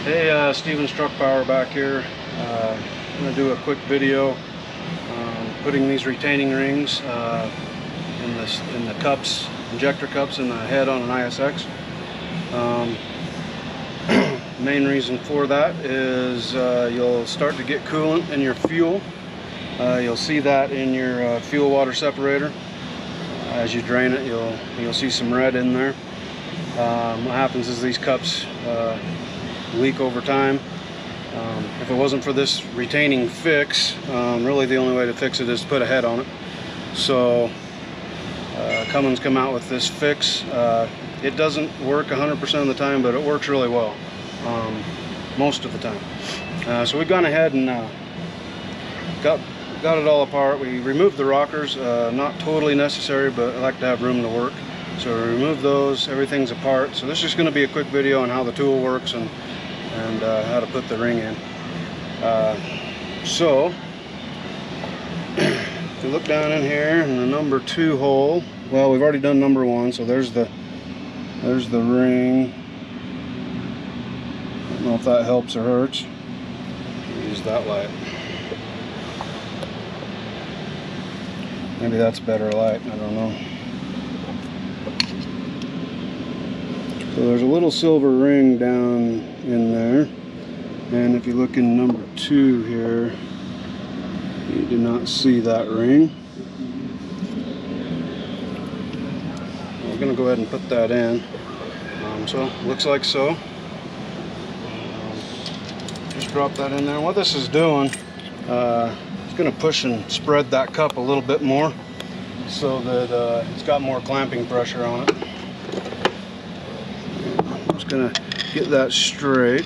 Hey, Steven's Truck Power back here. I'm going to do a quick video putting these retaining rings in the cups, injector cups in the head on an ISX. Main reason for that is you'll start to get coolant in your fuel. You'll see that in your fuel water separator. As you drain it, you'll see some red in there. What happens is these cups leak over time. If it wasn't for this retaining fix, really the only way to fix it is to put a head on it. So Cummins come out with this fix. It doesn't work 100% of the time, but it works really well most of the time. So we've gone ahead and got it all apart. We removed the rockers, not totally necessary, but I like to have room to work. So we removed those, everything's apart. So this is going to be a quick video on how the tool works and how to put the ring in. So if you look down in here in the number 2 hole, well, we've already done number 1, so there's the ring. I don't know if that helps or hurts. Use that light. Maybe that's better light, I don't know. So there's a little silver ring down in there, and if you look in number 2 here, you do not see that ring. We're going to go ahead and put that in. So looks like so. Just drop that in there. What this is doing, it's going to push and spread that cup a little bit more so that it's got more clamping pressure on it. I'm just going to get that straight.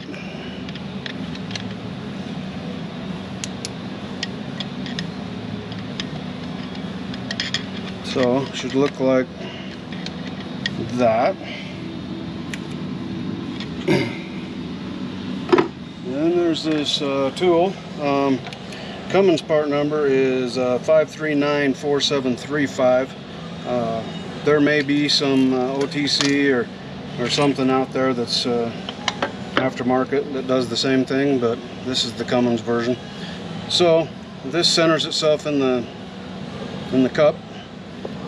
So it should look like that. Then there's this tool. Cummins part number is 5394735. There may be some OTC or something out there that's aftermarket that does the same thing, but this is the Cummins version. So this centers itself in the cup,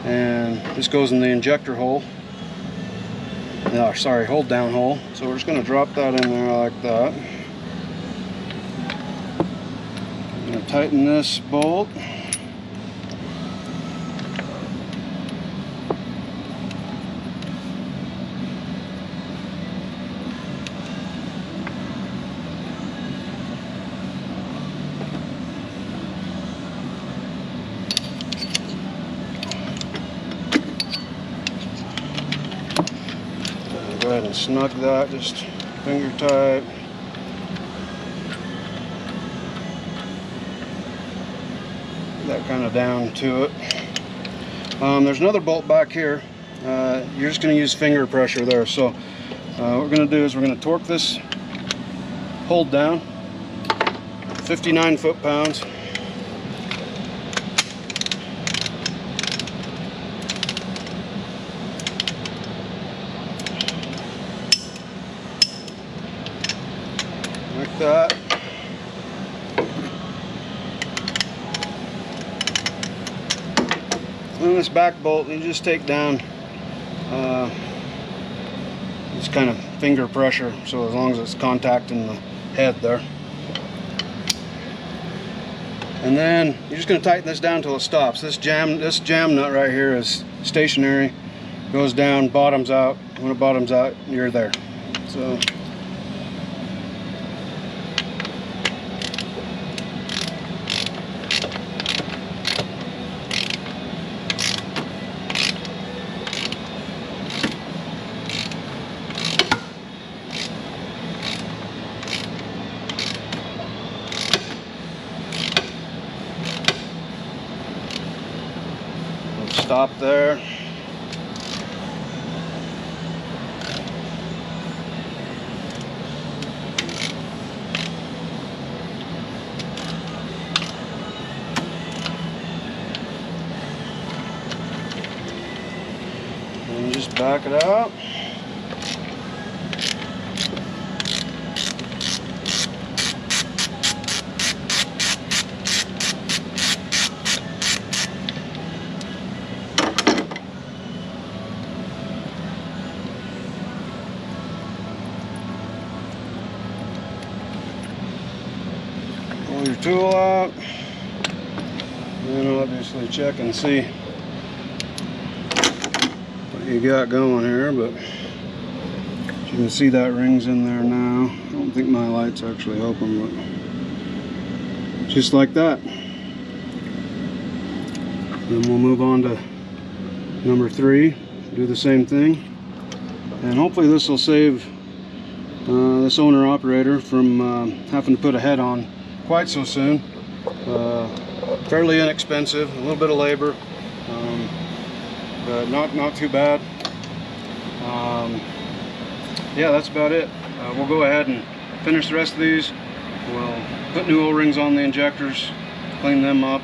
and this goes in the injector hole. Sorry, hold down hole. So we're just going to drop that in there like that. I'm going to tighten this bolt. Go ahead and snug that, just finger tight. That kind of down to it. There's another bolt back here. You're just going to use finger pressure there. So what we're going to do is we're going to torque this hold down, 59 foot-pounds. Like that. And this back bolt, you just take down it's kind of finger pressure, so as long as it's contacting the head there. And then you're just going to tighten this down until it stops. This jam nut right here is stationary, goes down, bottoms out. When it bottoms out, you're there. So stop there. And just back it out. Pull your tool out, and obviously check and see what you got going here. But you can see that ring's in there now. I don't think my light's actually open, but just like that. Then we'll move on to number 3, do the same thing, and hopefully this will save this owner operator from having to put a head on quite so soon. Fairly inexpensive, a little bit of labor, but not too bad. Yeah, that's about it. We'll go ahead and finish the rest of these. We'll put new O-rings on the injectors, clean them up,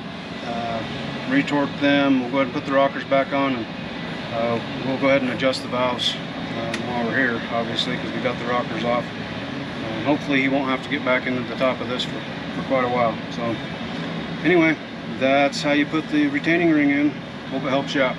retorque them. We'll go ahead and put the rockers back on, and we'll go ahead and adjust the valves while we're here, obviously, because we got the rockers off. Hopefully he won't have to get back into the top of this for quite a while. So anyway, that's how you put the retaining ring in. Hope it helps you out.